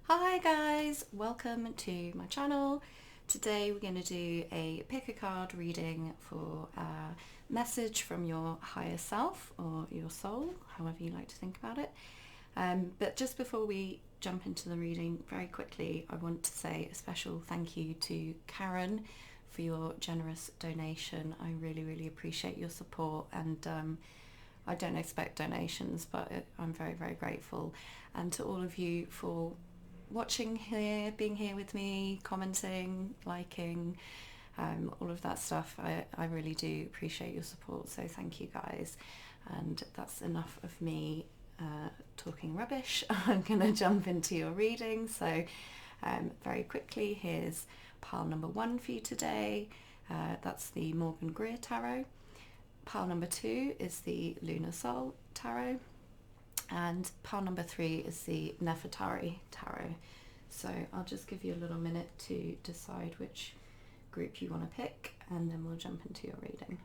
Hi guys, welcome to my channel. Today we're going to do a pick a card reading for a message from your higher self or your soul, however you like to think about it. But just before we jump into the reading, very quickly, I want to say a special thank you to Karen for your generous donation. I really appreciate your support, and I don't expect donations, but I'm very grateful. And to all of you for watching here, being here with me, commenting, liking, all of that stuff. I really do appreciate your support, so thank you guys. And that's enough of me talking rubbish. I'm gonna jump into your reading. So very quickly, here's pile number 1 for you today. That's the Morgan Greer Tarot. Pile number 2 is the Lunar Soul Tarot. And pile number 3 is the Nefertari Tarot. So I'll just give you a little minute to decide which group you want to pick, and then we'll jump into your reading.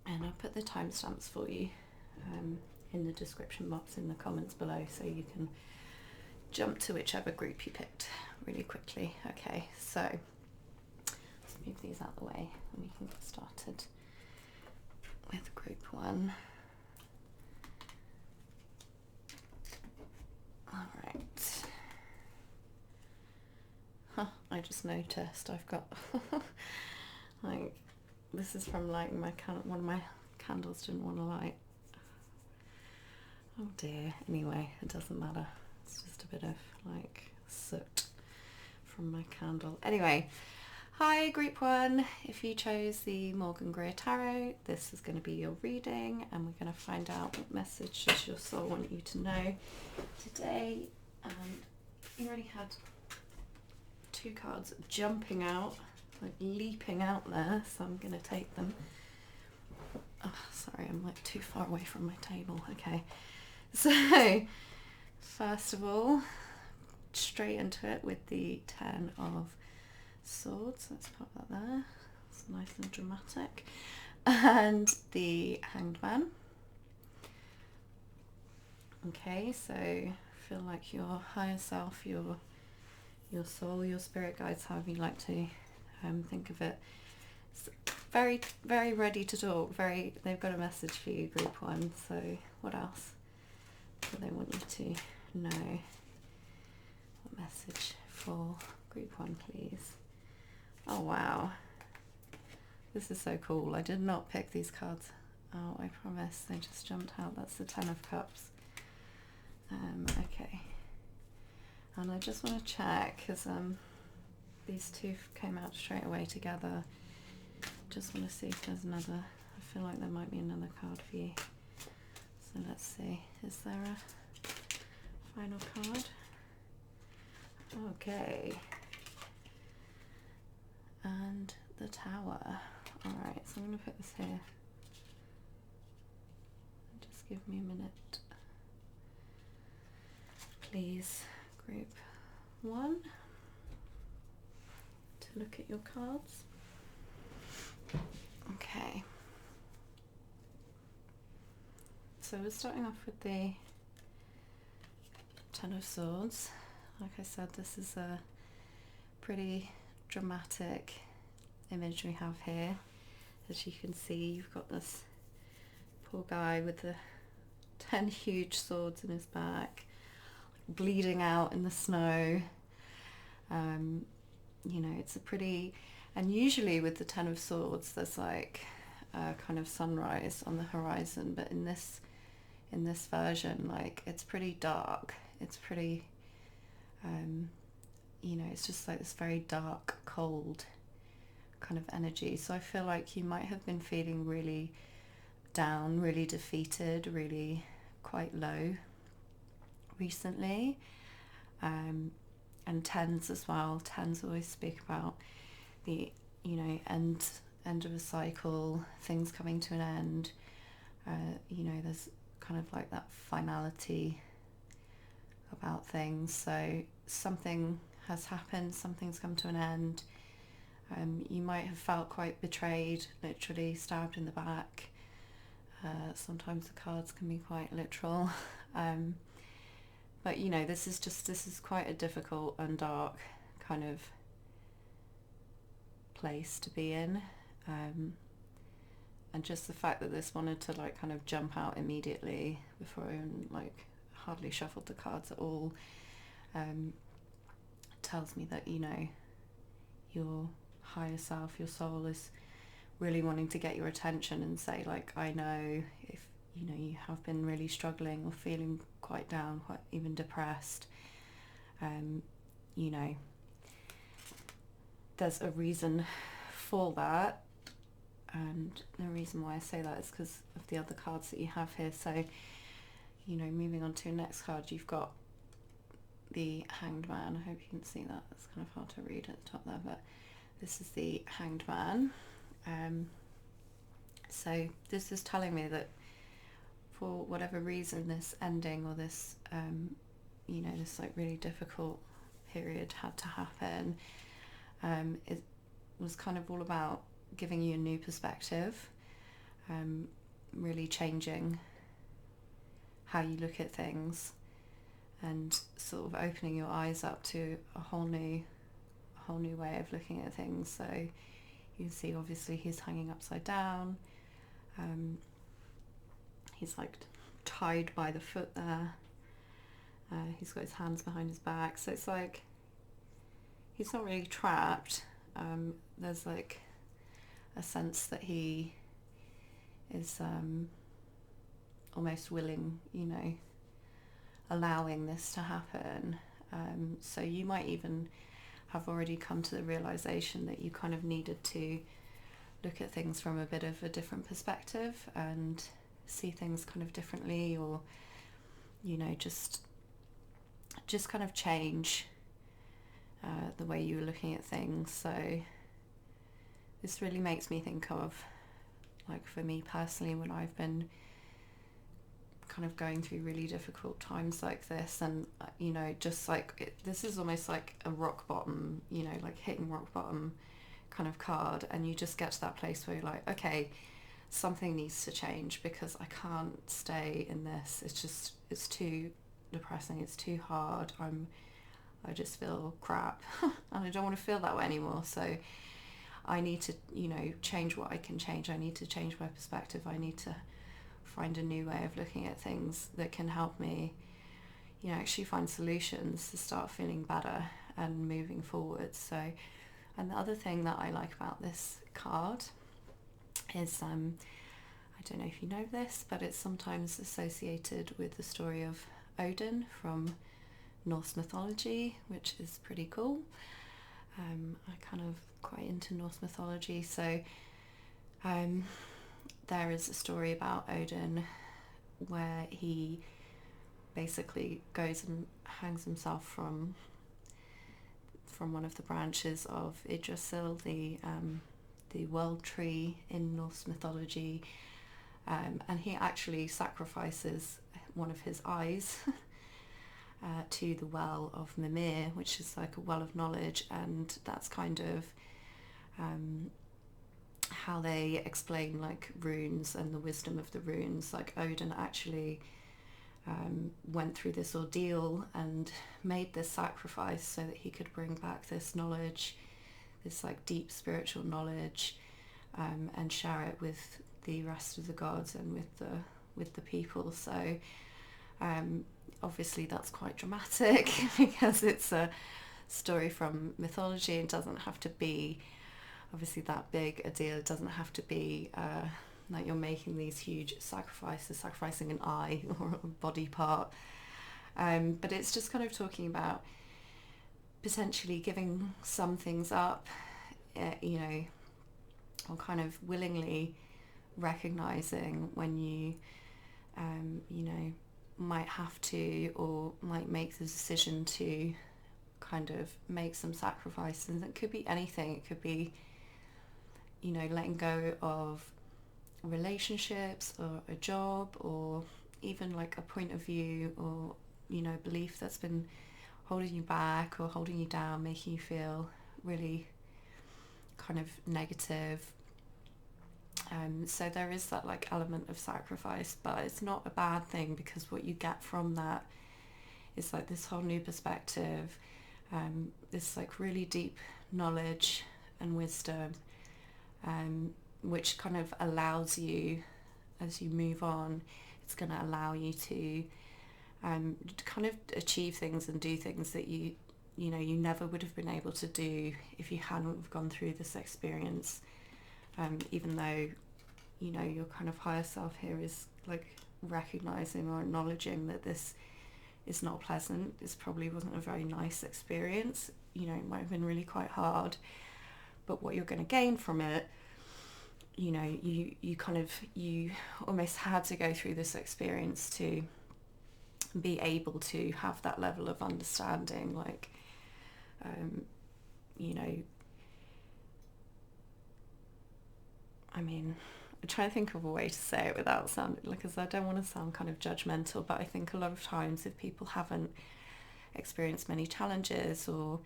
And I'll put the timestamps for you in the description box in the comments below, so you can jump to whichever group you picked really quickly. Okay, so let's move these out of the way and we can get started with group 1. Alright. I just noticed I've got like, this is from lighting my one of my candles didn't want to light. Oh dear. Anyway, it doesn't matter. It's just a bit of like soot from my candle. Anyway, hi group 1. If you chose the Morgan Greer Tarot, this is going to be your reading, and we're going to find out what message does your soul want you to know today. And you already had 2 cards jumping out, like leaping out there, so I'm going to take them. Oh, sorry, I'm like too far away from my table. Okay, so first of all, straight into it with the 10 of Swords. Let's pop that there. It's nice and dramatic. And the Hanged Man. Okay, so feel like your higher self, your soul, your spirit guides, however you like to think of it, it's very ready to talk. They've got a message for you, group 1. So what else do they want you to know? What message for group 1, please? Oh wow, this is so cool. I did not pick these cards out, I promise. They just jumped out. That's the 10 of Cups. Okay, and I just want to check, because these 2 came out straight away together. Just want to see if there's another. I feel like there might be another card for you. So let's see. Is there a final card? Okay. And the Tower. Alright, so I'm going to put this here. Just give me a minute. Please, group 1, to look at your cards. Okay. So we're starting off with the 10 of Swords. Like I said, this is a pretty dramatic image we have here. As you can see, you've got this poor guy with the 10 huge swords in his back, bleeding out in the snow. You know, it's a pretty, and usually with the 10 of Swords there's like a kind of sunrise on the horizon, but in this version, like, it's pretty dark. It's pretty you know, it's just like this very dark, cold kind of energy. So I feel like you might have been feeling really down, really defeated, really quite low recently. And 10s as well. 10s always speak about the, you know, end of a cycle, things coming to an end. You know, there's kind of like that finality about things. So something has happened, something's come to an end. You might have felt quite betrayed, literally stabbed in the back. Sometimes the cards can be quite literal. But this is quite a difficult and dark kind of place to be in. And just the fact that this wanted to like kind of jump out immediately before I even like hardly shuffled the cards at all, tells me that your higher self, your soul, is really wanting to get your attention and say, like, I know if you have been really struggling or feeling quite down, quite even depressed, there's a reason for that. And the reason why I say that is because of the other cards that you have here. So, moving on to your next card, you've got the Hanged Man. I hope you can see that. It's kind of hard to read at the top there, but this is the Hanged Man. So this is telling me that for whatever reason, this ending or this, this like really difficult period had to happen. It was kind of all about giving you a new perspective, really changing how you look at things, and sort of opening your eyes up to a whole new way of looking at things. So you can see obviously he's hanging upside down. He's like tied by the foot there. He's got his hands behind his back, so it's like he's not really trapped. There's like a sense that he is almost willing, allowing this to happen. So you might even have already come to the realization that you kind of needed to look at things from a bit of a different perspective and see things kind of differently, or just kind of change the way you were looking at things. So this really makes me think of, like, for me personally, when I've been kind of going through really difficult times like this, and just like this is almost like a rock bottom, like hitting rock bottom kind of card, and you just get to that place where you're like, okay, something needs to change because I can't stay in this. It's too depressing, it's too hard, I just feel crap and I don't want to feel that way anymore. So I need to change what I can change. I need to change my perspective. I need to find a new way of looking at things that can help me actually find solutions to start feeling better and moving forward. So, and the other thing that I like about this card is I don't know if you know this, but it's sometimes associated with the story of Odin from Norse mythology, which is pretty cool. I kind of quite into Norse mythology, so there is a story about Odin where he basically goes and hangs himself from one of the branches of Yggdrasil, the world tree in Norse mythology, and he actually sacrifices one of his eyes to the well of Mimir, which is like a well of knowledge, and that's kind of how they explain like runes and the wisdom of the runes. Like Odin actually went through this ordeal and made this sacrifice so that he could bring back this knowledge, this like deep spiritual knowledge, and share it with the rest of the gods and with the people. So obviously that's quite dramatic because it's a story from mythology. It doesn't have to be obviously that big a deal. It doesn't have to be like you're making these huge sacrifices, sacrificing an eye or a body part, but it's just kind of talking about potentially giving some things up, or kind of willingly recognizing when you might have to, or might make the decision to kind of make some sacrifices. And it could be anything. It could be letting go of relationships or a job, or even like a point of view or belief that's been holding you back or holding you down, making you feel really kind of negative. So there is that like element of sacrifice, but it's not a bad thing, because what you get from that it's like this whole new perspective, this like really deep knowledge and wisdom, which kind of allows you, as you move on, it's going to allow you to kind of achieve things and do things that you never would have been able to do if you hadn't have gone through this experience. Even though, your kind of higher self here is like recognizing or acknowledging that this is not pleasant. This probably wasn't a very nice experience. It might have been really quite hard, but what you're going to gain from it, you almost had to go through this experience to be able to have that level of understanding, like, I'm trying to think of a way to say it without sounding, because I don't want to sound kind of judgmental, but I think a lot of times if people haven't experienced many challenges or,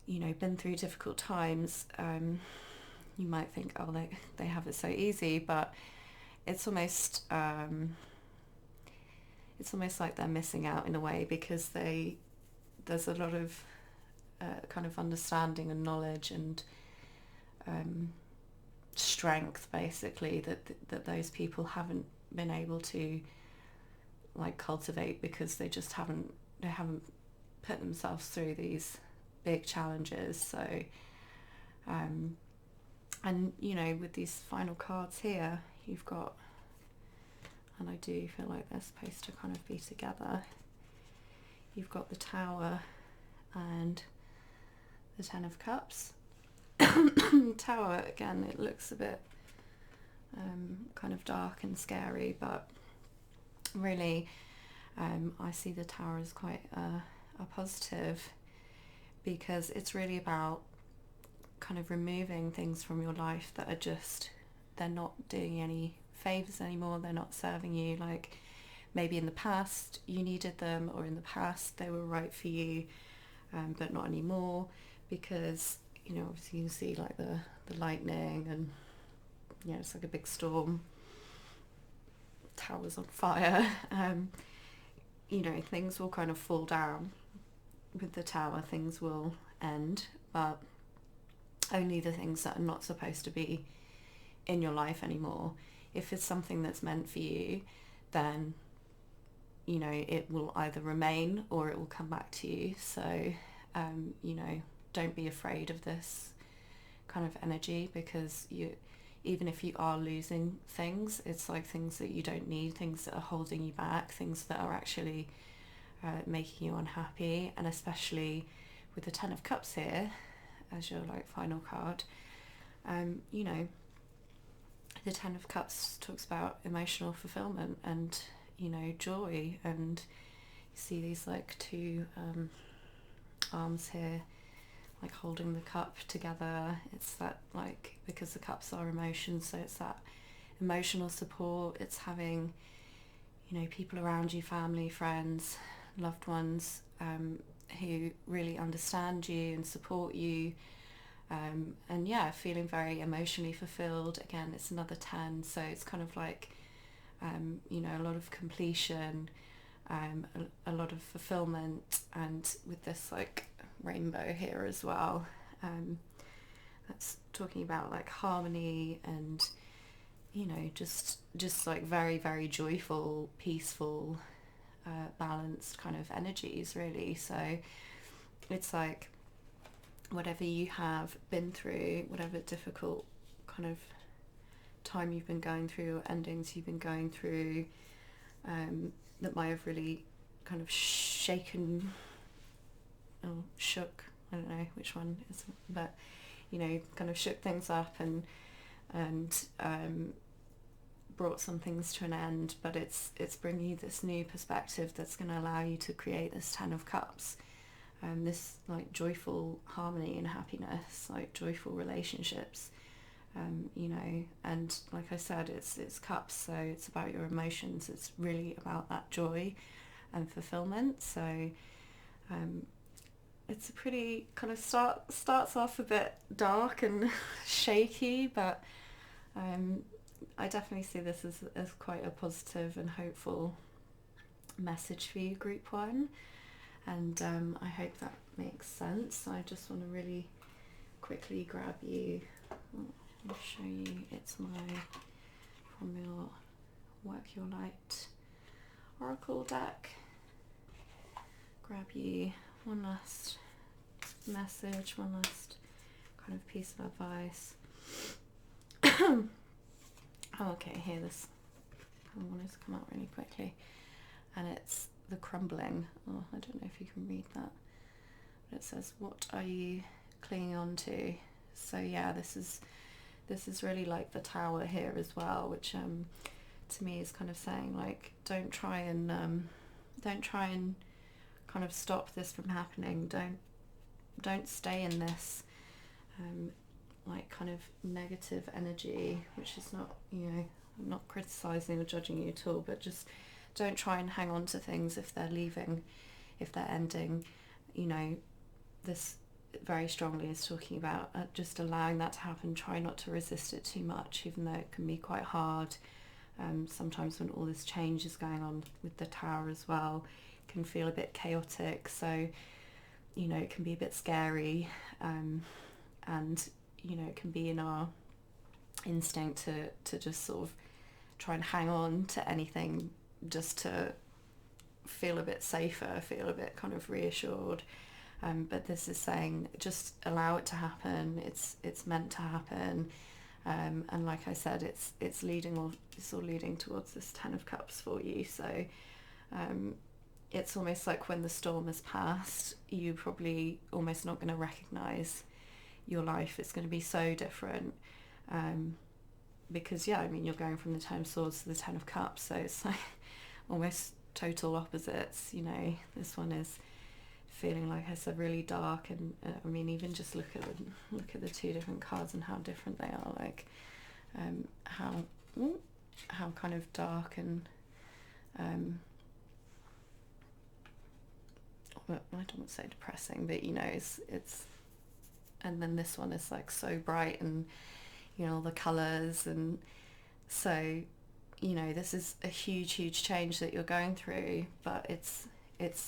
been through difficult times, you might think, oh, they have it so easy, but it's almost like they're missing out in a way, because there's a lot of kind of understanding and knowledge and strength, basically, that those people haven't been able to like cultivate, because they haven't put themselves through these big challenges. So and with these final cards here, you've got, and I do feel like they're supposed to kind of be together, you've got the Tower and the Ten of Cups. Tower, again, it looks a bit kind of dark and scary, but really I see the Tower as quite a positive, because it's really about kind of removing things from your life that are just, they're not doing any favors anymore, they're not serving you. Like maybe in the past you needed them, or in the past they were right for you, but not anymore, because obviously you can see like the lightning, and it's like a big storm, Tower's on fire. Things will kind of fall down with the Tower, things will end, but only the things that are not supposed to be in your life anymore. If it's something that's meant for you, then it will either remain or it will come back to you. So don't be afraid of this kind of energy, because even if you are losing things, it's like things that you don't need, things that are holding you back, things that are actually making you unhappy. And especially with the Ten of Cups here as your like final card, the Ten of Cups talks about emotional fulfillment and joy, and you see these like two arms here like holding the cup together. It's that, like, because the cups are emotions, so it's that emotional support. It's having people around you, family, friends, loved ones, who really understand you and support you, and feeling very emotionally fulfilled. Again, it's another 10, so it's kind of like a lot of completion, a lot of fulfillment, and with this like rainbow here as well, that's talking about like harmony and just like very, very joyful, peaceful, balanced kind of energies, really. So it's like whatever you have been through, whatever difficult kind of time you've been going through, or endings you've been going through, that might have really kind of shaken or shook, I don't know which one is, but kind of shook things up and brought some things to an end, but it's bringing you this new perspective that's going to allow you to create this Ten of Cups, this like joyful harmony and happiness, like joyful relationships, and like I said, it's cups, so it's about your emotions. It's really about that joy and fulfillment. So it's a pretty kind of starts off a bit dark and shaky, but I definitely see this as quite a positive and hopeful message for you, group one, and I hope that makes sense. I just want to really quickly grab you. I'll show you. It's my from your Work Your Light Oracle deck. Grab you one last message, one last kind of piece of advice. Oh, okay, here this. I wanted to come out really quickly, and it's the crumbling. Oh, I don't know if you can read that, but it says, "What are you clinging on to?" So yeah, this is really like the Tower here as well, which to me is kind of saying like, don't try and kind of stop this from happening. Don't stay in this like kind of negative energy, which is not, you know, I'm not criticizing or judging you at all, but just don't try and hang on to things if they're leaving, if they're ending. You know, this very strongly is talking about just allowing that to happen. Try not to resist it too much, even though it can be quite hard. Sometimes when all this change is going on with the Tower as well, it can feel a bit chaotic, so you know, it can be a bit scary, and you know, it can be in our instinct to just sort of try and hang on to anything just to feel a bit safer, feel a bit kind of reassured. But this is saying just allow it to happen. It's meant to happen, and like I said, it's all leading towards this Ten of Cups for you. So it's almost like when the storm has passed, you're probably almost not going to recognise your life. It's going to be so different, because yeah, I mean, you're going from the Ten of Swords to the Ten of Cups, so it's like almost total opposites. You know, this one is feeling, like I said, really dark, and I mean, even just look at the two different cards and how different they are. Like how kind of dark and well, I don't want to say depressing, but you know, it's and then this one is like so bright, and you know, all the colours, and so you know, this is a huge change that you're going through, but it's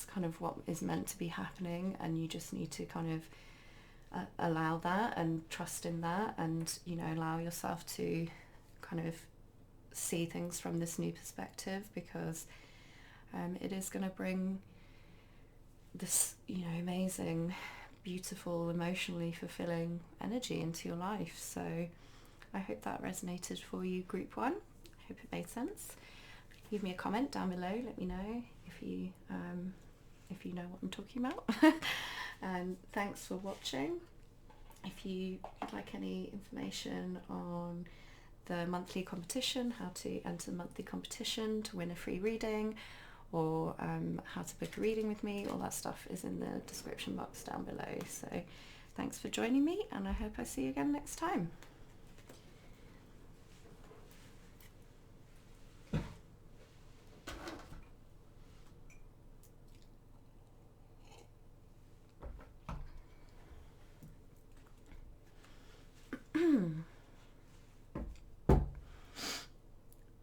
kind of what is meant to be happening, and you just need to kind of allow that and trust in that, and you know, allow yourself to kind of see things from this new perspective, because it is going to bring this, you know, amazing, beautiful, emotionally fulfilling energy into your life. So I hope that resonated for you, group one. I hope it made sense. Leave me a comment down below, let me know if you know what I'm talking about. And thanks for watching. If you would like any information on the monthly competition, how to enter the monthly competition to win a free reading, or how to book a reading with me, all that stuff is in the description box down below. So thanks for joining me, and I hope I see you again next time.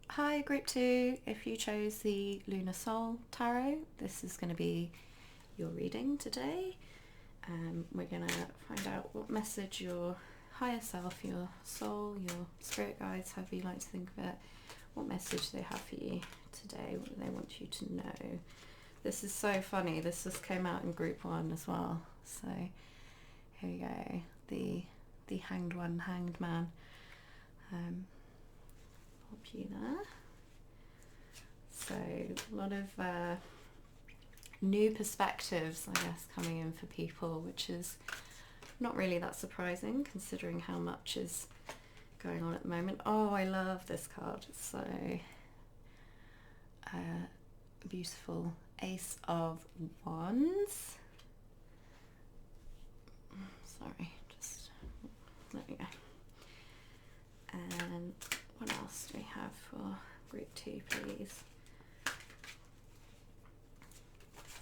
Hi group 2, if you chose the Lunar Soul Tarot, this is going to be your reading today. We're going to find out what message your higher self, your soul, your spirit guides, however you like to think of it, what message they have for you today, what do they want you to know. This is so funny, this just came out in group 1 as well. So here we go, the hanged one, hanged man. Pop you there. So a lot of new perspectives, I guess, coming in for people, which is not really that surprising considering how much is going on at the moment. Oh, I love this card. It's so beautiful. Ace of Wands. Sorry, just there we go. And what else do we have for group 2, please?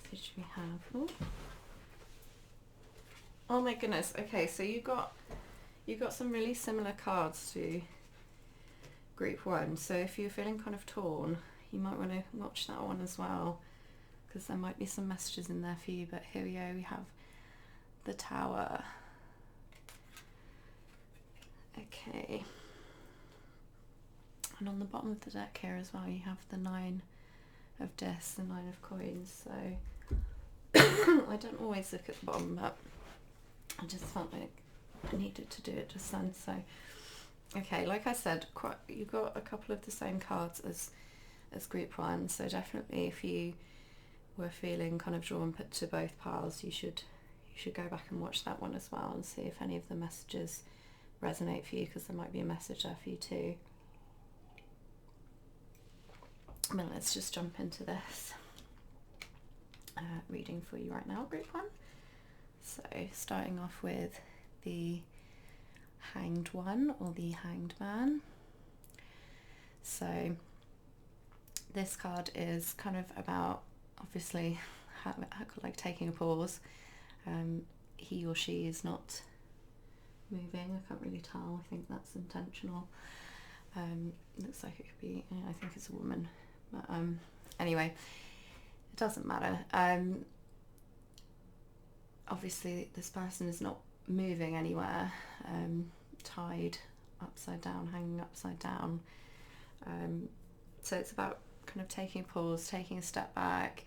What did we have? Oh my goodness. Okay, so you got some really similar cards to group 1. So if you're feeling kind of torn, you might want to watch that one as well. because there might be some messages in there for you. But here we go, we have the Tower. Okay, and on the bottom of the deck here as well, you have the 9 of discs, the 9 of coins. So I don't always look at the bottom, but I just felt like I needed to do it just then. So okay, like I said, you got a couple of the same cards as group 1, so definitely if you were feeling kind of drawn to both piles, you should go back and watch that one as well and see if any of the messages resonate for you, because there might be a message there for you too. But let's just jump into this reading for you right now, group 1. So starting off with the Hanged One, or the Hanged Man. So this card is kind of about, obviously, like taking a pause. He or she is not moving. I can't really tell. I think that's intentional. Looks like it could be, I think it's a woman, but anyway, it doesn't matter. Obviously this person is not moving anywhere, tied upside down, hanging upside down. So it's about kind of taking a pause, taking a step back,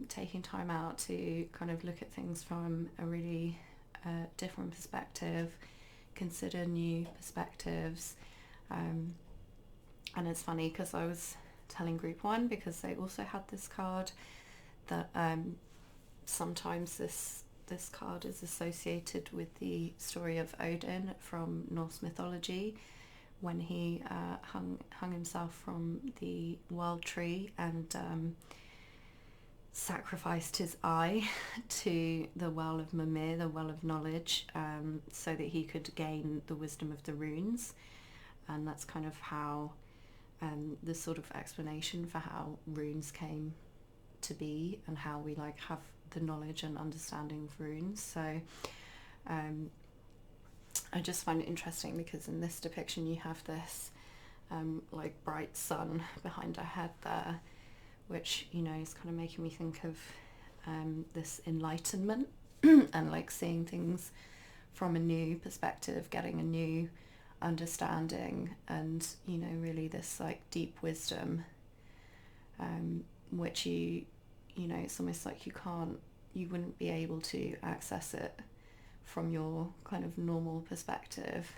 taking time out to kind of look at things from a really different perspective, consider new perspectives. And it's funny because I was telling group 1, because they also had this card, that sometimes this card is associated with the story of Odin from Norse mythology, when he hung himself from the world tree and sacrificed his eye to the well of Mimir, the well of knowledge, so that he could gain the wisdom of the runes. And that's kind of how the sort of explanation for how runes came to be, and how we like have the knowledge and understanding of runes. So I just find it interesting, because in this depiction you have this like bright sun behind her head there, which, you know, is kind of making me think of this enlightenment and like seeing things from a new perspective, getting a new understanding, and, you know, really this like deep wisdom, which you know, it's almost like you wouldn't be able to access it from your kind of normal perspective.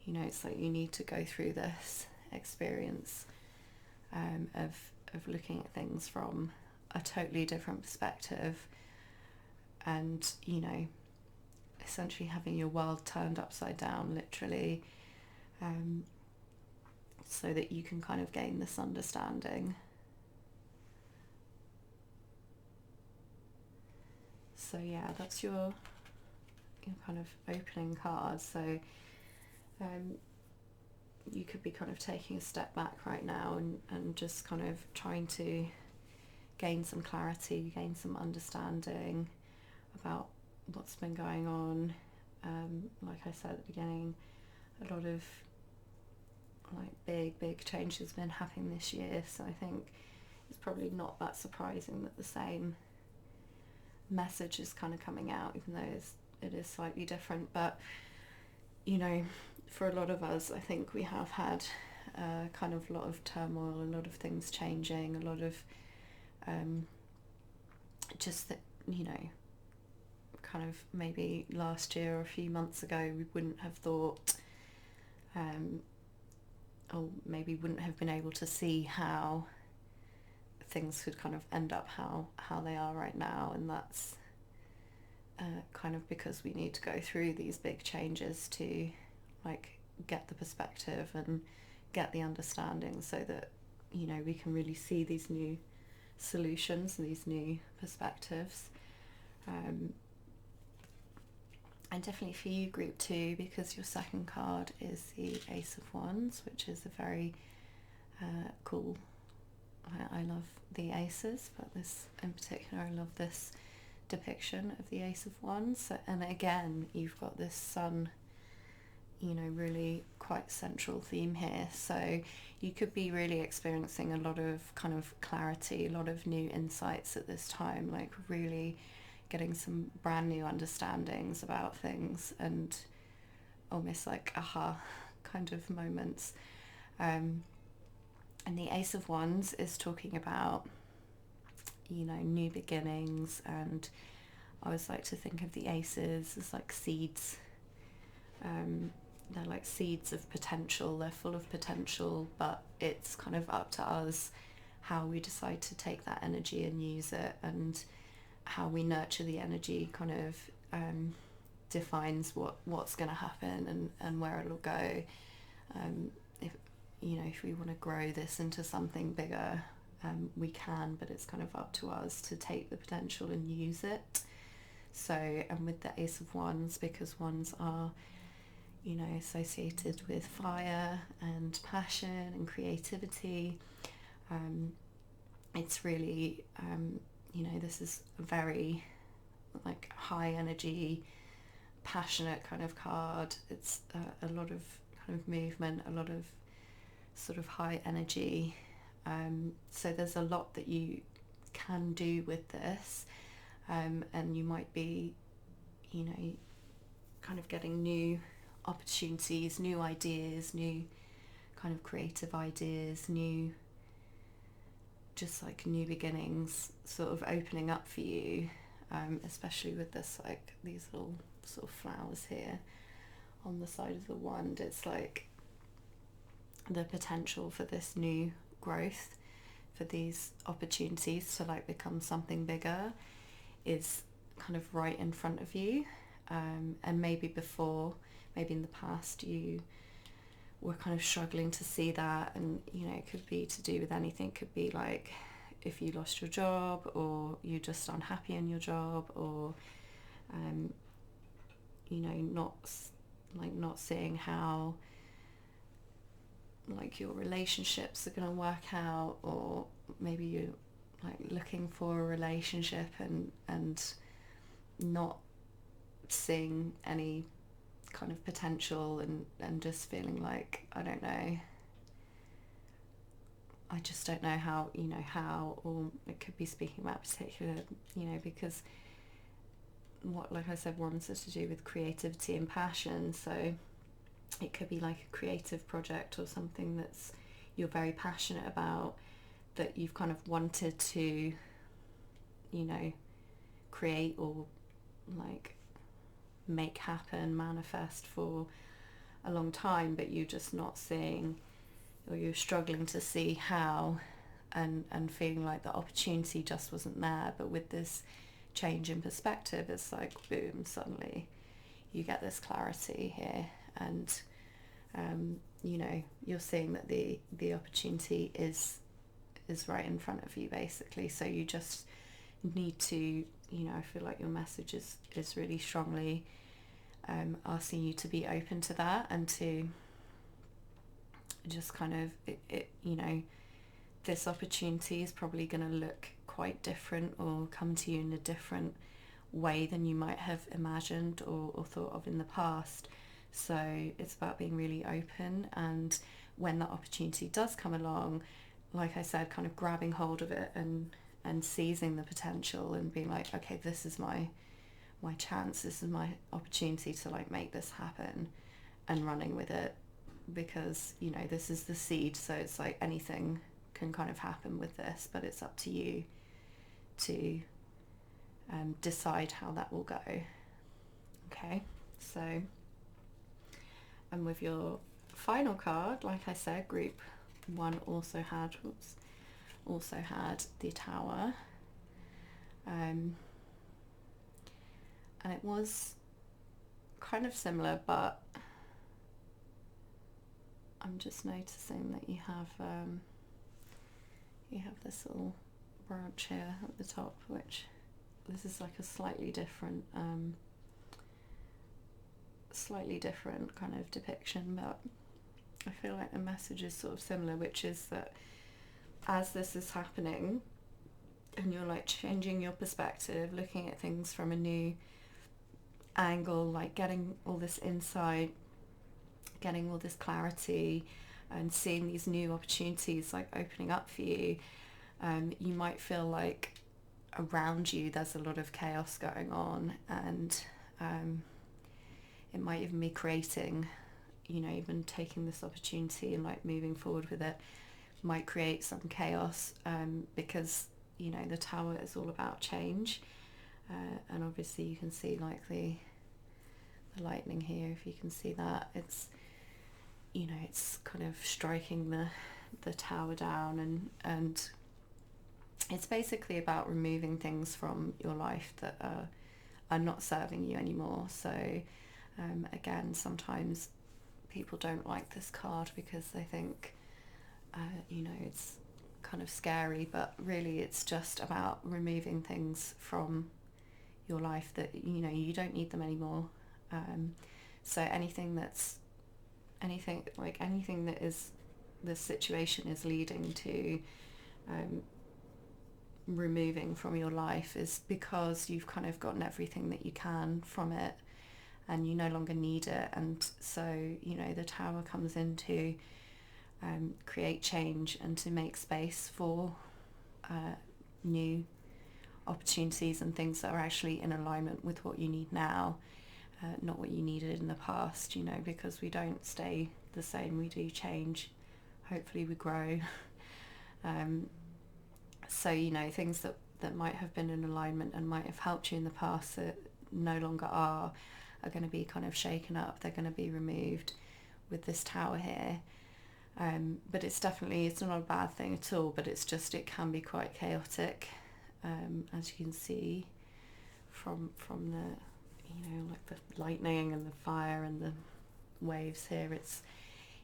You know, it's like you need to go through this experience of looking at things from a totally different perspective, and, you know, essentially having your world turned upside down, literally, so that you can kind of gain this understanding. So yeah, that's your kind of opening card. So you could be kind of taking a step back right now and just kind of trying to gain some clarity, gain some understanding about what's been going on. Like I said at the beginning, a lot of like big changes have been happening this year, so I think it's probably not that surprising that the same message is kind of coming out, even though it is slightly different. But, you know, for a lot of us, I think we have had kind of a lot of turmoil, a lot of things changing, a lot of just that, you know, kind of maybe last year or a few months ago we wouldn't have thought, or maybe wouldn't have been able to see how things could kind of end up how they are right now. And that's kind of because we need to go through these big changes to like get the perspective and get the understanding, so that, you know, we can really see these new solutions, these new perspectives. And definitely for you, group 2, because your second card is the Ace of Wands, which is a very cool, I love the aces, but this in particular, I love this depiction of the Ace of Wands. So, and again, you've got this sun really quite central theme here. So you could be really experiencing a lot of kind of clarity, a lot of new insights at this time, like really getting some brand new understandings about things and almost like aha kind of moments. And the Ace of Wands is talking about, new beginnings, and I always like to think of the aces as like seeds. They're like seeds of potential. They're full of potential, but it's kind of up to us how we decide to take that energy and use it, and how we nurture the energy kind of defines what's going to happen and where it'll go. If we want to grow this into something bigger, we can, but it's kind of up to us to take the potential and use it. So, and with the Ace of Wands, because wands are, associated with fire and passion and creativity, it's really, this is a very like high energy, passionate kind of card. It's a lot of kind of movement, a lot of sort of high energy. So there's a lot that you can do with this, and you might be, kind of getting new opportunities, new ideas, new kind of creative ideas, just like new beginnings sort of opening up for you, especially with this, like these little sort of flowers here on the side of the wand. It's like the potential for this new growth, for these opportunities to like become something bigger is kind of right in front of you. And maybe in the past you were kind of struggling to see that, and it could be to do with anything. It could be like if you lost your job, or you're just unhappy in your job, or not seeing how like your relationships are going to work out, or maybe you're like looking for a relationship and not seeing any kind of potential, and just feeling like, I don't know, I just don't know how, or it could be speaking about particular, because like I said, wands are to do with creativity and passion. So it could be like a creative project or something that's you're very passionate about, that you've kind of wanted to, create or like make happen, manifest for a long time, but you're just not seeing, or you're struggling to see how, and feeling like the opportunity just wasn't there. But with this change in perspective, it's like boom, suddenly you get this clarity here, and you're seeing that the opportunity is right in front of you, basically. So you just need to, I feel like your message is really strongly asking you to be open to that, and to just kind of this opportunity is probably going to look quite different, or come to you in a different way than you might have imagined or thought of in the past. So it's about being really open, and when that opportunity does come along, like I said, kind of grabbing hold of it and seizing the potential, and being like, okay, this is my chance, this is my opportunity to like make this happen, and running with it, because this is the seed. So it's like anything can kind of happen with this, but it's up to you to decide how that will go. Okay, so, and with your final card, like I said, group one also had the Tower, and it was kind of similar, but I'm just noticing that you have this little branch here at the top, which this is like a slightly different kind of depiction, but I feel like the message is sort of similar, which is that as this is happening and you're like changing your perspective, looking at things from a new angle, like getting all this insight, getting all this clarity and seeing these new opportunities like opening up for you, you might feel like around you there's a lot of chaos going on, and it might even be creating, even taking this opportunity and like moving forward with it might create some chaos, because the tower is all about change, and obviously you can see like the lightning here, if you can see that, it's it's kind of striking the tower down, and it's basically about removing things from your life that are not serving you anymore. So again, sometimes people don't like this card because they think it's kind of scary, but really it's just about removing things from your life that you don't need them anymore. So anything that is this situation is leading to removing from your life is because you've kind of gotten everything that you can from it and you no longer need it. And so the tower comes in to create change and to make space for new opportunities and things that are actually in alignment with what you need now, not what you needed in the past, because we don't stay the same, we do change, hopefully we grow. So things that might have been in alignment and might have helped you in the past that no longer are going to be kind of shaken up, they're going to be removed with this tower here. But it's not a bad thing at all, but it's just, it can be quite chaotic, as you can see from the like the lightning and the fire and the waves here. It's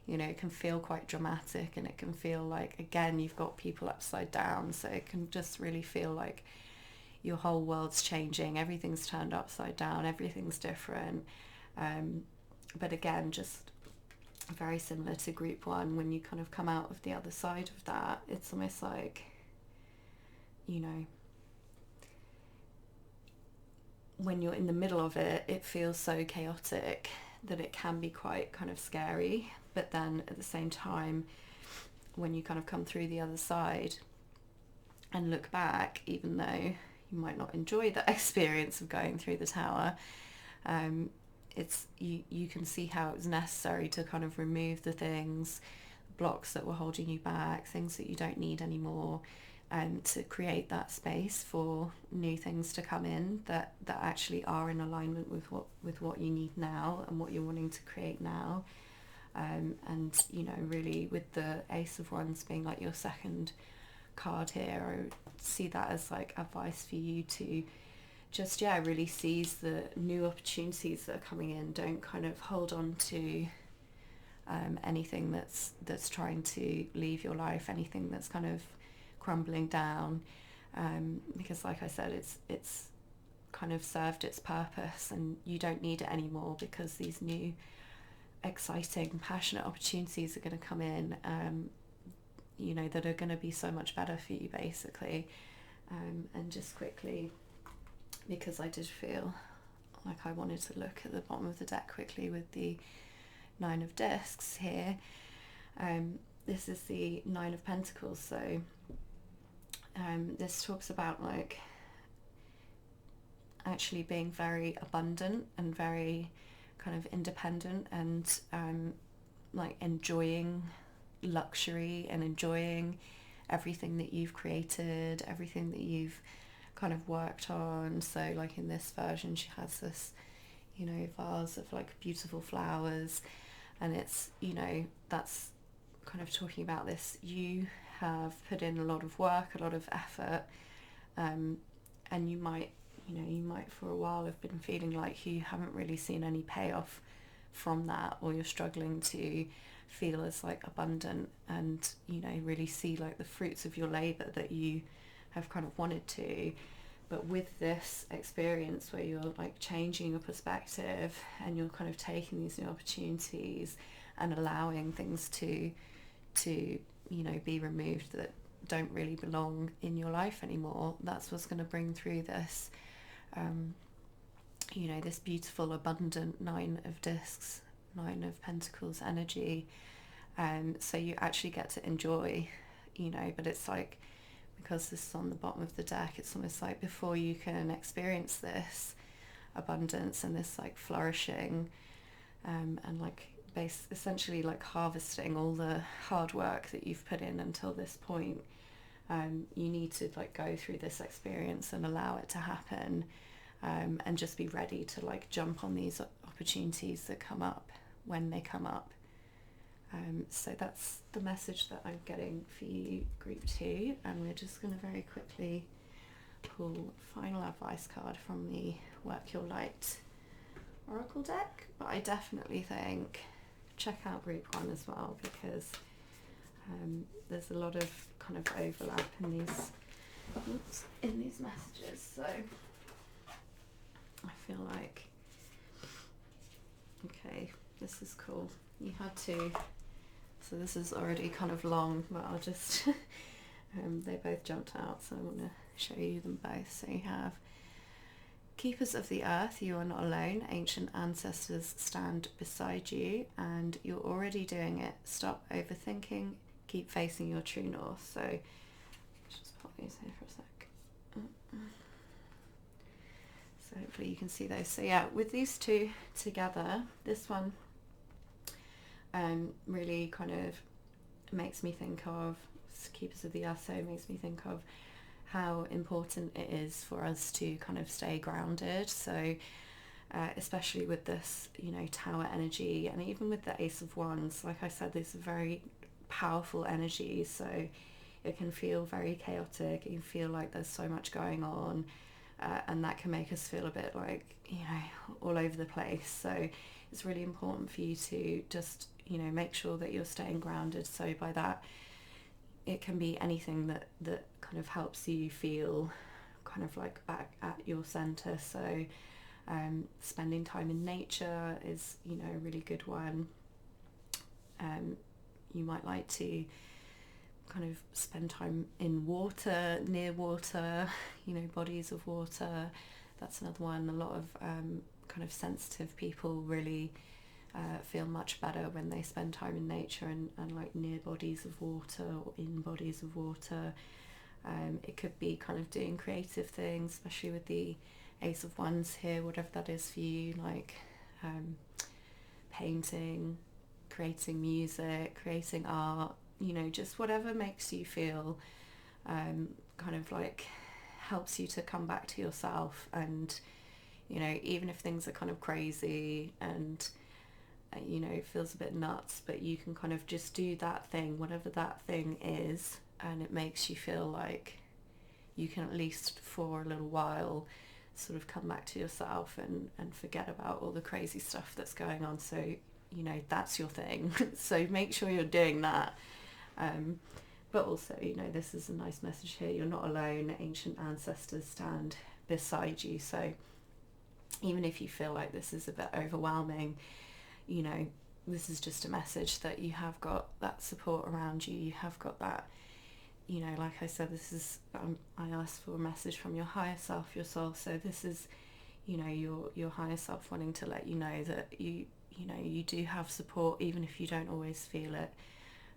it can feel quite dramatic, and it can feel like, again, you've got people upside down, so it can just really feel like your whole world's changing, everything's turned upside down, everything's different. But again, just very similar to group one, when you kind of come out of the other side of that, it's almost like when you're in the middle of it, it feels so chaotic that it can be quite kind of scary. But then at the same time, when you kind of come through the other side and look back, even though you might not enjoy that experience of going through the tower, it's you can see how it was necessary to kind of remove the things, blocks that were holding you back, things that you don't need anymore, and to create that space for new things to come in that actually are in alignment with what you need now and what you're wanting to create now. And really, with the Ace of Wands being like your second card here, I would see that as like advice for you to just really seize the new opportunities that are coming in. Don't kind of hold on to anything that's trying to leave your life, anything that's kind of crumbling down, because like I said, it's kind of served its purpose and you don't need it anymore, because these new exciting, passionate opportunities are going to come in, that are going to be so much better for you, basically. And just quickly, because I did feel like I wanted to look at the bottom of the deck quickly with the Nine of Discs here. This is the Nine of Pentacles, so this talks about like actually being very abundant and very kind of independent, and like enjoying luxury and enjoying everything that you've created, everything that you've kind of worked on. So like in this version, she has this vase of like beautiful flowers, and it's that's kind of talking about this. You have put in a lot of work, a lot of effort, and you might for a while have been feeling like you haven't really seen any payoff from that, or you're struggling to feel as like abundant and really see like the fruits of your labor that you have kind of wanted to. But with this experience where you're like changing your perspective and you're kind of taking these new opportunities and allowing things to be removed that don't really belong in your life anymore, that's what's going to bring through this this beautiful abundant Nine of Discs Nine of Pentacles energy. So you actually get to enjoy, but it's like, because this is on the bottom of the deck, it's almost like before you can experience this abundance and this like flourishing, and like essentially like harvesting all the hard work that you've put in until this point, you need to like go through this experience and allow it to happen, and just be ready to like jump on these opportunities that come up when they come up. So that's the message that I'm getting for you, group 2, and we're just going to very quickly pull final advice card from the Work Your Light Oracle deck. But I definitely think check out group 1 as well, because there's a lot of kind of overlap in these messages. So I feel like, okay, this is cool. You had to, so this is already kind of long, but I'll just, they both jumped out, so I want to show you them both. So you have Keepers of the Earth, you are not alone. Ancient ancestors stand beside you, and you're already doing it. Stop overthinking, keep facing your true north. So let's just pop these here for a sec. So hopefully you can see those. So yeah, with these two together, this one really kind of makes me think of Keepers of the Earth. So it makes me think of how important it is for us to kind of stay grounded. So especially with this, Tower energy, and even with the Ace of Wands, like I said, these are very powerful energies. So it can feel very chaotic. You feel like there's so much going on, and that can make us feel a bit like, all over the place. So it's really important for you to just, make sure that you're staying grounded. So by that, it can be anything that kind of helps you feel kind of like back at your center. So spending time in nature is, a really good one. You might like to kind of spend time in water, near water, bodies of water. That's another one. A lot of kind of sensitive people really feel much better when they spend time in nature and like near bodies of water or in bodies of water. It could be kind of doing creative things, especially with the Ace of Wands here, whatever that is for you, like painting, creating music, creating art, just whatever makes you feel kind of like helps you to come back to yourself. And even if things are kind of crazy and it feels a bit nuts, but you can kind of just do that thing, whatever that thing is, and it makes you feel like you can at least for a little while sort of come back to yourself and forget about all the crazy stuff that's going on. So that's your thing. So make sure you're doing that. But also, this is a nice message here. You're not alone. Ancient ancestors stand beside you. So even if you feel like this is a bit overwhelming, this is just a message that you have got that support around you. You have got that, like I said, this is, I asked for a message from your higher self, your soul. So this is, your higher self wanting to let you know that you do have support, even if you don't always feel it.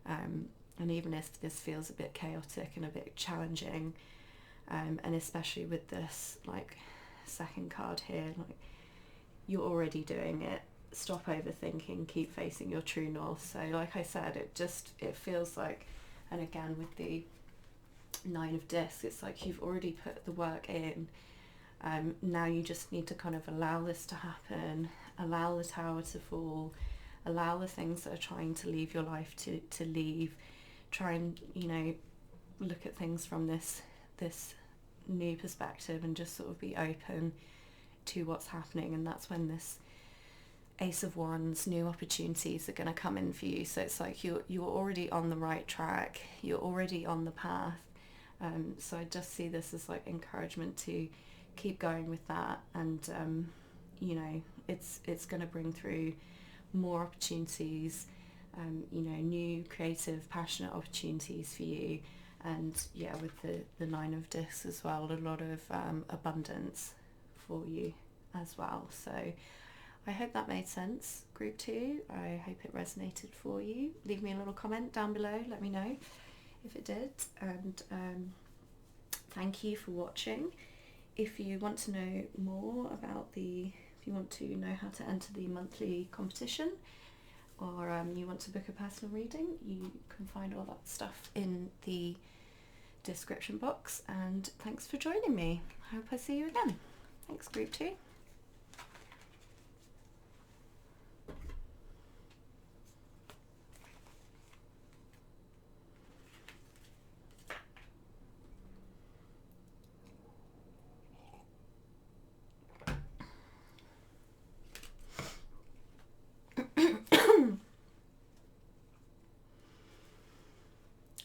And even if this feels a bit chaotic and a bit challenging, and especially with this like second card here, like you're already doing it. Stop overthinking, keep facing your true north. So like I said, it feels like, and again with the Nine of Discs, it's like you've already put the work in. Now you just need to kind of allow this to happen, allow the tower to fall, allow the things that are trying to leave your life to leave. Try and look at things from this new perspective and just sort of be open to what's happening. And that's when this Ace of Wands, new opportunities are going to come in for you. So it's like you're already on the right track, you're already on the path. So I just see this as like encouragement to keep going with that, and it's going to bring through more opportunities, new creative, passionate opportunities for you. And yeah, with the Nine of Discs as well, a lot of abundance for you as well. So I hope that made sense, group 2. I hope it resonated for you. Leave me a little comment down below, let me know if it did, and thank you for watching. If you want to know more about if you want to know how to enter the monthly competition, or you want to book a personal reading, you can find all that stuff in the description box. And thanks for joining me. I hope I see you again. Thanks, group 2.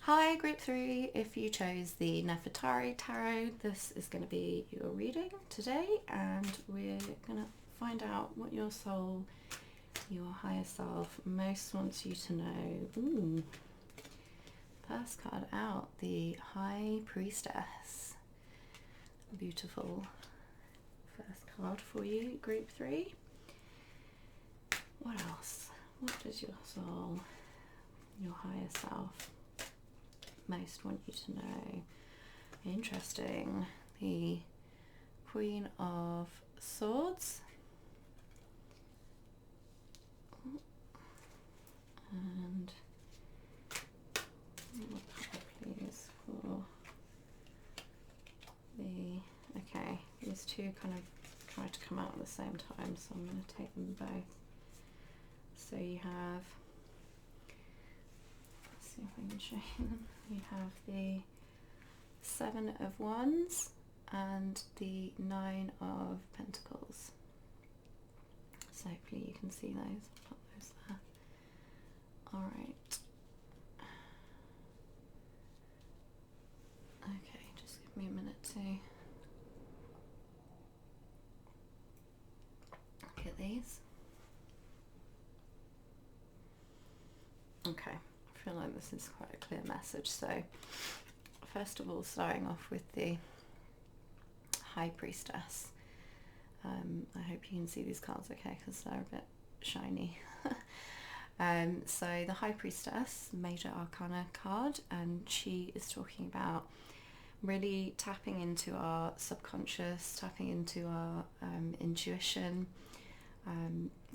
Hi, group 3. If you chose the Nefertari Tarot, this is going to be your reading today, and we're going to find out what your soul, your higher self, most wants you to know. Ooh. First card out, the High Priestess. Beautiful first card for you, group 3. What else? What does your soul, your higher self, most want you to know? Interesting. The Queen of Swords. And what card, please, for the... Okay, these two kind of try to come out at the same time, so I'm going to take them both. So you have... Let's see if I can show you them. You have the 7 of Wands and the 9 of Pentacles. So hopefully you can see those. I'll put those there. Alright. Okay, just give me a minute to look at these. Okay. I feel like this is quite a clear message. So first of all, starting off with the High Priestess. I hope you can see these cards okay, because they're a bit shiny. So the High Priestess, Major Arcana card, and she is talking about really tapping into our subconscious, tapping into our intuition,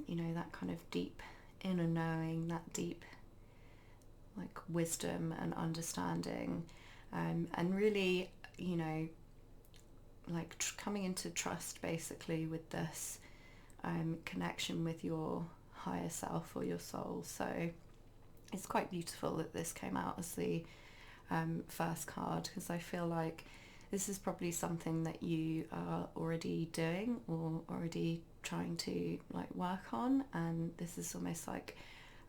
you know, that kind of deep inner knowing, that deep like wisdom and understanding, and really, you know, like coming into trust basically with this connection with your higher self or your soul. So it's quite beautiful that this came out as the first card, because I feel like this is probably something that you are already doing or already trying to like work on, and this is almost like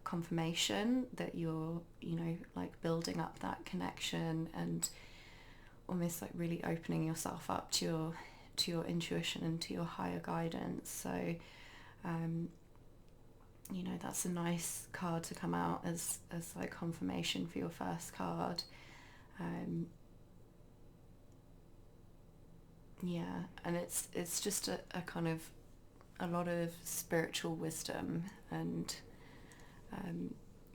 confirmation that you're, you know, like building up that connection and almost like really opening yourself up to your intuition and to your higher guidance. So you know, that's a nice card to come out as like confirmation for your first card. Yeah, and it's just a kind of a lot of spiritual wisdom, and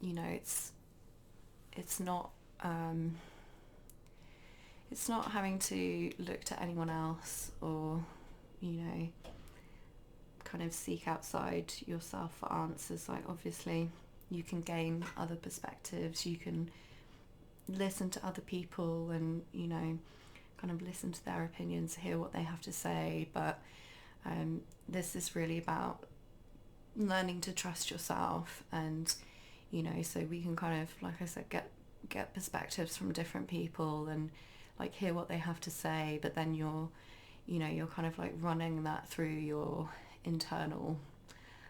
you know, it's not having to look to anyone else or, you know, kind of seek outside yourself for answers. Like obviously you can gain other perspectives, you can listen to other people and, you know, kind of listen to their opinions, hear what they have to say, but this is really about learning to trust yourself. And, you know, so we can kind of, like I said, get perspectives from different people and like hear what they have to say, but then you're kind of like running that through your internal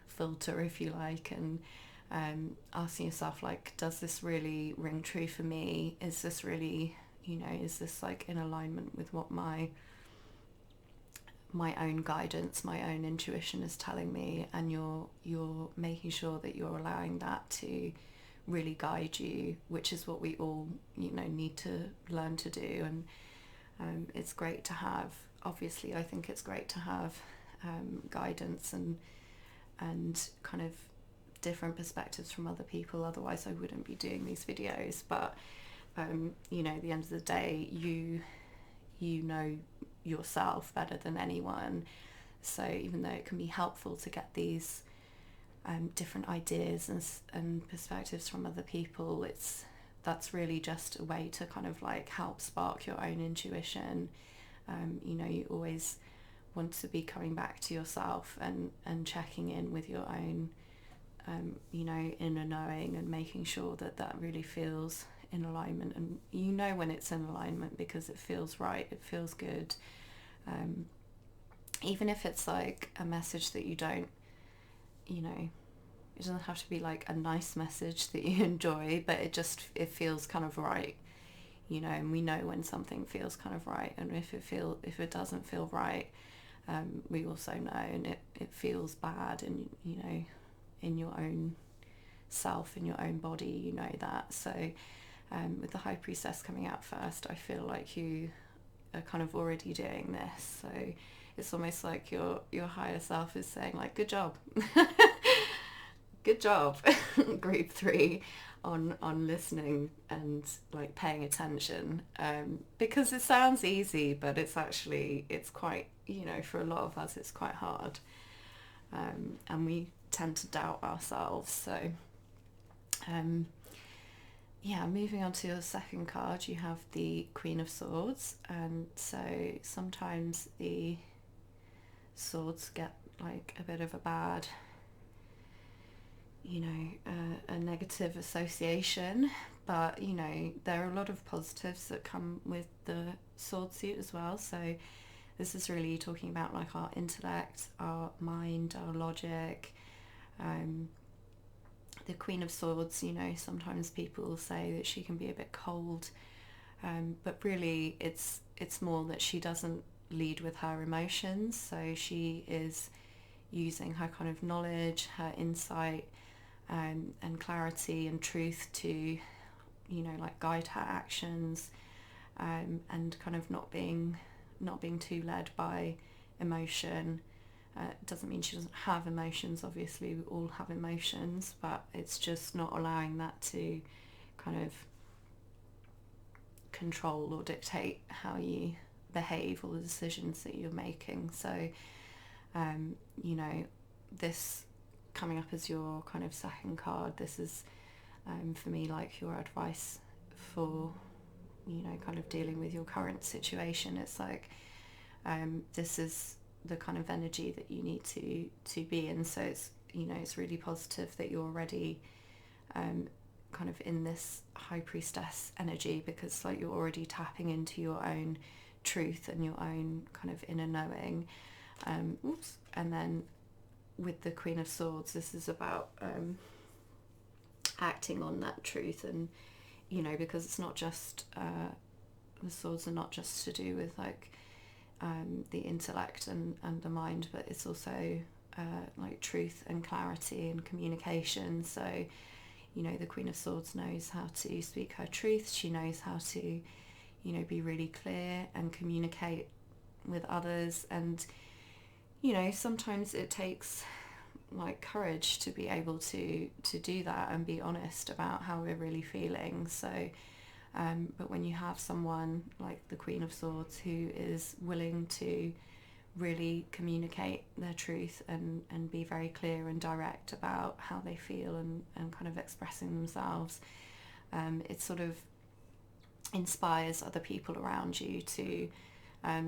filter, if you like, and asking yourself, like, does this really ring true for me? Is this really, you know, is this like in alignment with what my own guidance, my own intuition is telling me? And you're making sure that you're allowing that to really guide you, which is what we all, you know, need to learn to do. And it's great to have, obviously I think it's great to have guidance and and kind of different perspectives from other people. Otherwise I wouldn't be doing these videos. But you know, at the end of the day, you know yourself better than anyone. So even though it can be helpful to get these different ideas and perspectives from other people, that's really just a way to kind of like help spark your own intuition. You know, you always want to be coming back to yourself and checking in with your own you know, inner knowing, and making sure that really feels in alignment. And you know when it's in alignment because it feels right, it feels good. Even if it's like a message that you don't, you know, it doesn't have to be like a nice message that you enjoy, but it feels kind of right, you know. And we know when something feels kind of right, and if it doesn't feel right, we also know, and it feels bad, and you know, in your own self, in your own body, you know that. So with the High Priestess coming out first, I feel like you are kind of already doing this. So it's almost like your higher self is saying like, good job. Good job, group 3, on listening and like paying attention, because it sounds easy, but it's quite, you know, for a lot of us it's quite hard, and we tend to doubt ourselves. So yeah, moving on to your second card, you have the Queen of Swords. And so sometimes the swords get like a bit of a bad, you know, a negative association, but you know, there are a lot of positives that come with the sword suit as well. So this is really talking about like our intellect, our mind, our logic. The Queen of Swords, you know, sometimes people say that she can be a bit cold, but really it's more that she doesn't lead with her emotions. So she is using her kind of knowledge, her insight, and clarity and truth to, you know, like guide her actions, and kind of not being too led by emotion. Doesn't mean she doesn't have emotions. Obviously we all have emotions, but it's just not allowing that to kind of control or dictate how you behave or the decisions that you're making. So you know, this coming up as your kind of second card, this is for me like your advice for, you know, kind of dealing with your current situation. It's like this is the kind of energy that you need to be in. So it's, you know, it's really positive that you're already kind of in this High Priestess energy, because like you're already tapping into your own truth and your own kind of inner knowing. And then with the Queen of Swords, this is about acting on that truth. And you know, because it's not just the swords are not just to do with like the intellect and the mind, but it's also like truth and clarity and communication. So you know, the Queen of Swords knows how to speak her truth. She knows how to, you know, be really clear and communicate with others. And you know, sometimes it takes like courage to be able to do that and be honest about how we're really feeling. So but when you have someone like the Queen of Swords who is willing to really communicate their truth and be very clear and direct about how they feel and kind of expressing themselves, it sort of inspires other people around you to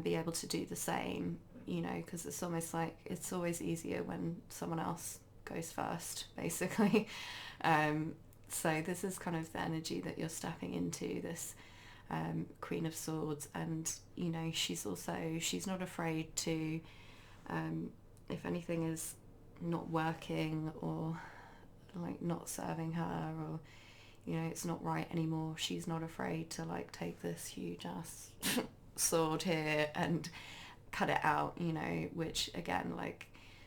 be able to do the same, you know, because it's almost like it's always easier when someone else goes first, basically. So this is kind of the energy that you're stepping into, this Queen of Swords. And you know, she's not afraid to, if anything is not working or like not serving her, or you know, it's not right anymore, she's not afraid to like take this huge ass sword here and cut it out, you know. Which again, like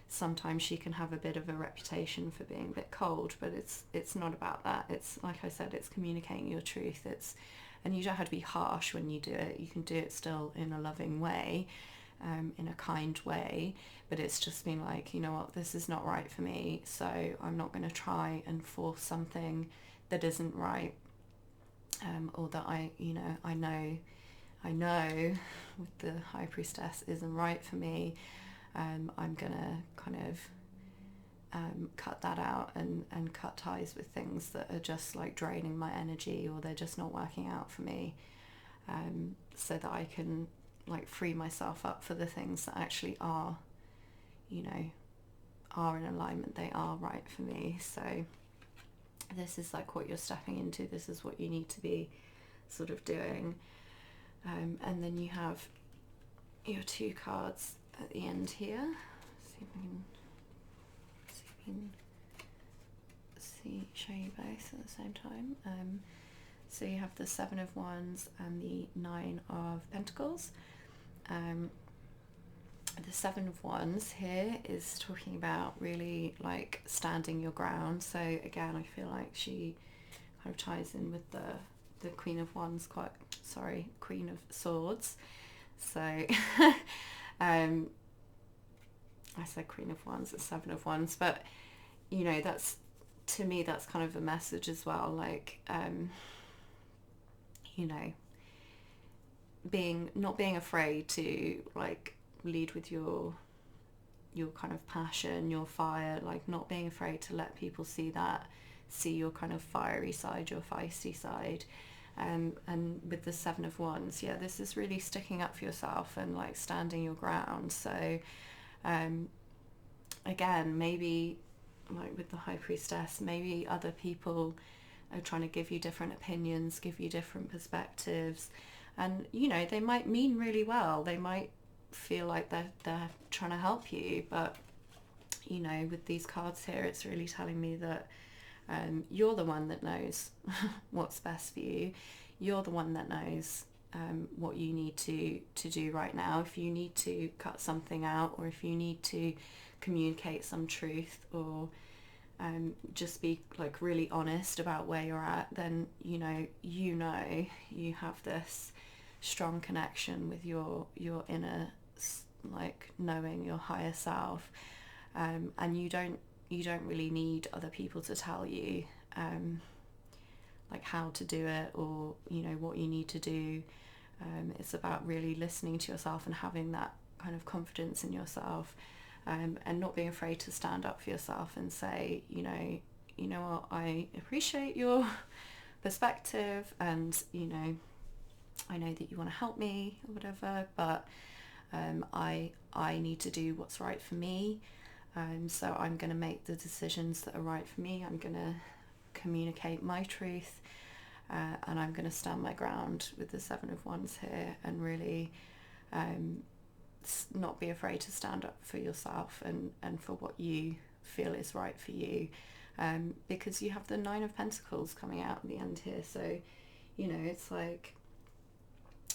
sometimes she can have a bit of a reputation for being a bit cold, but it's not about that. It's like I said, it's communicating your truth. And you don't have to be harsh when you do it. You can do it still in a loving way, in a kind way, but it's just been like, you know what, this is not right for me, so I'm not going to try and force something that isn't right, or that I know with the High Priestess isn't right for me. I'm gonna kind of cut that out and cut ties with things that are just like draining my energy, or they're just not working out for me, so that I can like free myself up for the things that actually are, are in alignment, they are right for me. So this is like what you're stepping into, this is what you need to be sort of doing. And then you have your 2 cards at the end here. See if I can show you both at the same time. So you have the 7 of Wands and the 9 of Pentacles. The 7 of Wands here is talking about really like standing your ground. So again, I feel like she kind of ties in with the Queen of Wands, Queen of Swords. So I said Queen of Wands, it's 7 of Wands, but that's, to me, that's kind of a message as well, like not being afraid to like lead with your kind of passion, your fire, like not being afraid to let people see your kind of fiery side, your feisty side. And with the 7 of Wands, this is really sticking up for yourself and like standing your ground. So again, maybe like with the High Priestess, maybe other people are trying to give you different opinions, give you different perspectives, and they might mean really well, they might feel like they're trying to help you, but with these cards here, it's really telling me that you're the one that knows what's best for you. You're the one that knows what you need to do right now. If you need to cut something out, or if you need to communicate some truth, or just be like really honest about where you're at, then you have this strong connection with your inner, like knowing your higher self, and you don't really need other people to tell you like how to do it, or what you need to do. It's about really listening to yourself and having that kind of confidence in yourself, and not being afraid to stand up for yourself and say, you know what, I appreciate your perspective, and I know that you want to help me or whatever, but I need to do what's right for me. So I'm going to make the decisions that are right for me. I'm going to communicate my truth, and I'm going to stand my ground with the 7 of Wands here, and really not be afraid to stand up for yourself and for what you feel is right for you, because you have the 9 of Pentacles coming out at the end here. So it's like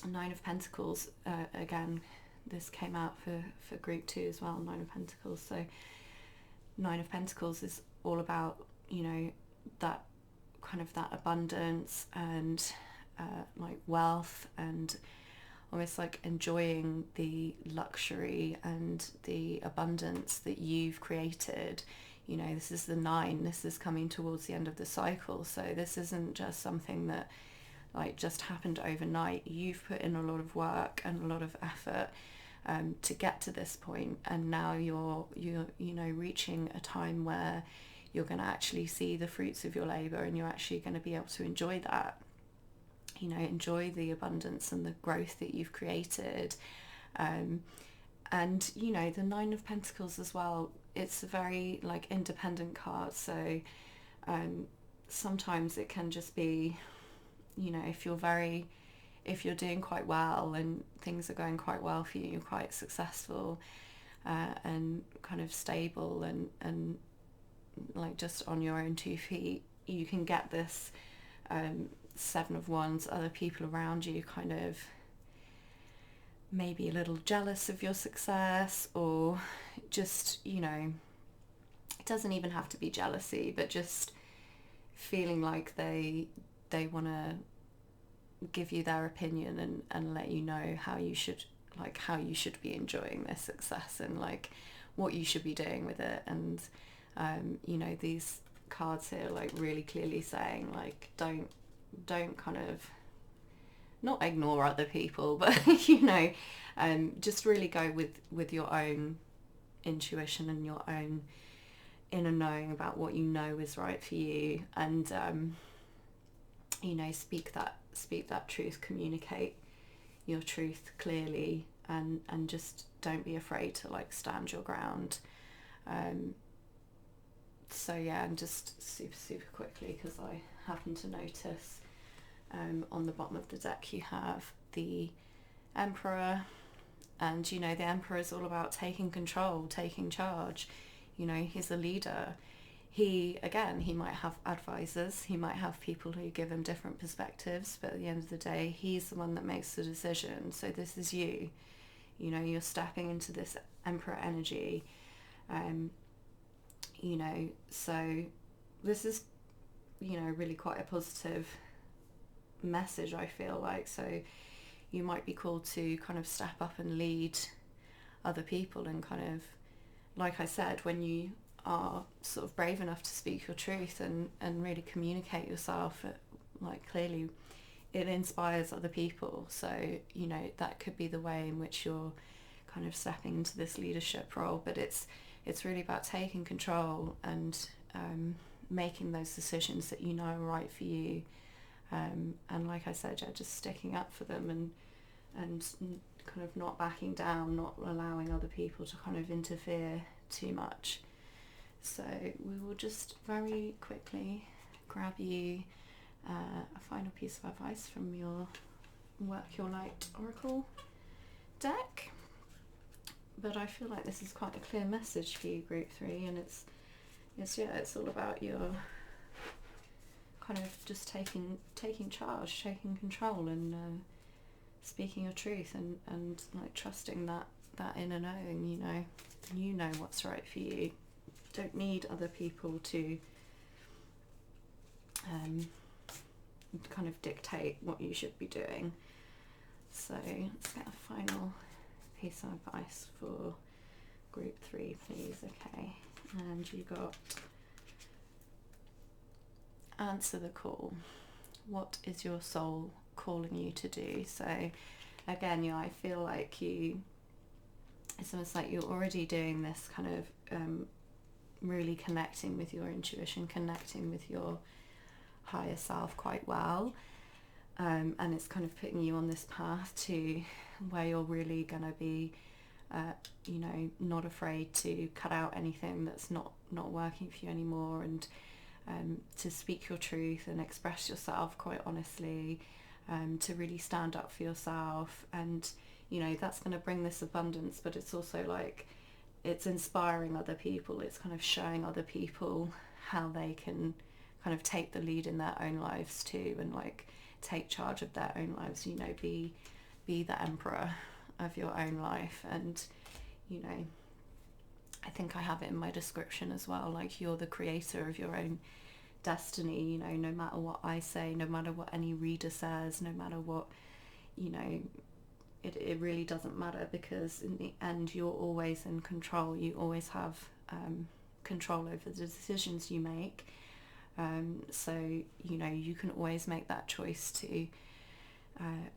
9 of Pentacles, again, this came out for group 2 as well, 9 of Pentacles. So 9 of Pentacles is all about that kind of that abundance and like wealth, and almost like enjoying the luxury and the abundance that you've created. This is the 9, this is coming towards the end of the cycle, so this isn't just something that like just happened overnight. You've put in a lot of work and a lot of effort to get to this point, and now you're reaching a time where you're going to actually see the fruits of your labor, and you're actually going to be able to enjoy that, enjoy the abundance and the growth that you've created. And the 9 of Pentacles as well, it's a very like independent card. So sometimes it can just be, if you're doing quite well and things are going quite well for you, you're quite successful and kind of stable and like just on your own 2 feet, you can get this 7 of Wands, other people around you kind of maybe a little jealous of your success, or just, it doesn't even have to be jealousy, but just feeling like they want to give you their opinion and let you know how you should like how you should be enjoying this success and like what you should be doing with it. And you know, these cards here like really clearly saying like don't kind of not ignore other people, but you know, just really go with your own intuition and your own inner knowing about what you know is right for you. And you know, speak that truth, communicate your truth clearly, and just don't be afraid to like stand your ground. So yeah, and just super quickly, because I happen to notice on the bottom of the deck you have the Emperor, and you know, the Emperor is all about taking control, taking charge. You know, he's a leader. He might have advisors, he might have people who give him different perspectives, but at the end of the day, he's the one that makes the decision. So this is you. You know, you're stepping into this Emperor energy. You know, so this is, you know, really quite a positive message, I feel like. So you might be called to kind of step up and lead other people, and kind of, like I said, when you are sort of brave enough to speak your truth and really communicate yourself, like clearly it inspires other people. So, you know, that could be the way in which you're kind of stepping into this leadership role, but it's really about taking control and making those decisions that you know are right for you, and like I said, yeah, just sticking up for them and kind of not backing down, not allowing other people to kind of interfere too much. So we will just very quickly grab you a final piece of advice from your Work Your Light Oracle deck. But I feel like this is quite a clear message for you, Group 3, and it's all about your kind of just taking charge, taking control, and speaking your truth, and like trusting that inner knowing. You know what's right for you. Don't need other people to kind of dictate what you should be doing. So let's get a final piece of advice for Group 3, please. Okay, and you got answer the call. What is your soul calling you to do? So again, I feel like it's almost like you're already doing this kind of really connecting with your intuition, connecting with your higher self quite well, and it's kind of putting you on this path to where you're really going to be you know, not afraid to cut out anything that's not working for you anymore, and to speak your truth and express yourself quite honestly, to really stand up for yourself. And you know, that's going to bring this abundance, but it's also like it's inspiring other people. It's kind of showing other people how they can kind of take the lead in their own lives too, and like take charge of their own lives. You know, be the emperor of your own life. And you know, I think I have it in my description as well, like you're the creator of your own destiny. You know, no matter what I say, no matter what any reader says, no matter what, you know, it really doesn't matter, because in the end you're always in control. You always have control over the decisions you make. So you know, you can always make that choice to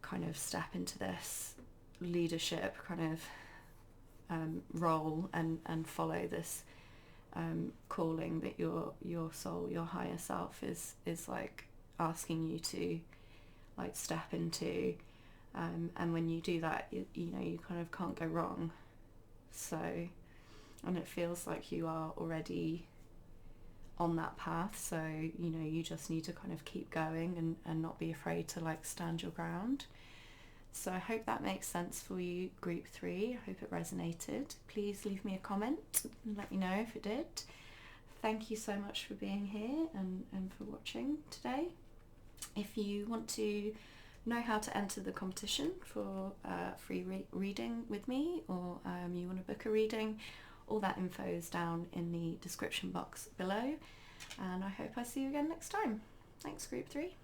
kind of step into this leadership kind of role and follow this calling that your soul, your higher self is like asking you to like step into, and when you do that, you know, you kind of can't go wrong. So, and it feels like you are already on that path, so you know, you just need to kind of keep going and not be afraid to like stand your ground. So I hope that makes sense for you, Group 3. I hope it resonated. Please leave me a comment and let me know if it did. Thank you so much for being here and for watching today. If you want to know how to enter the competition for free reading with me, or you want to book a reading, all that info is down in the description box below. And I hope I see you again next time. Thanks, Group 3.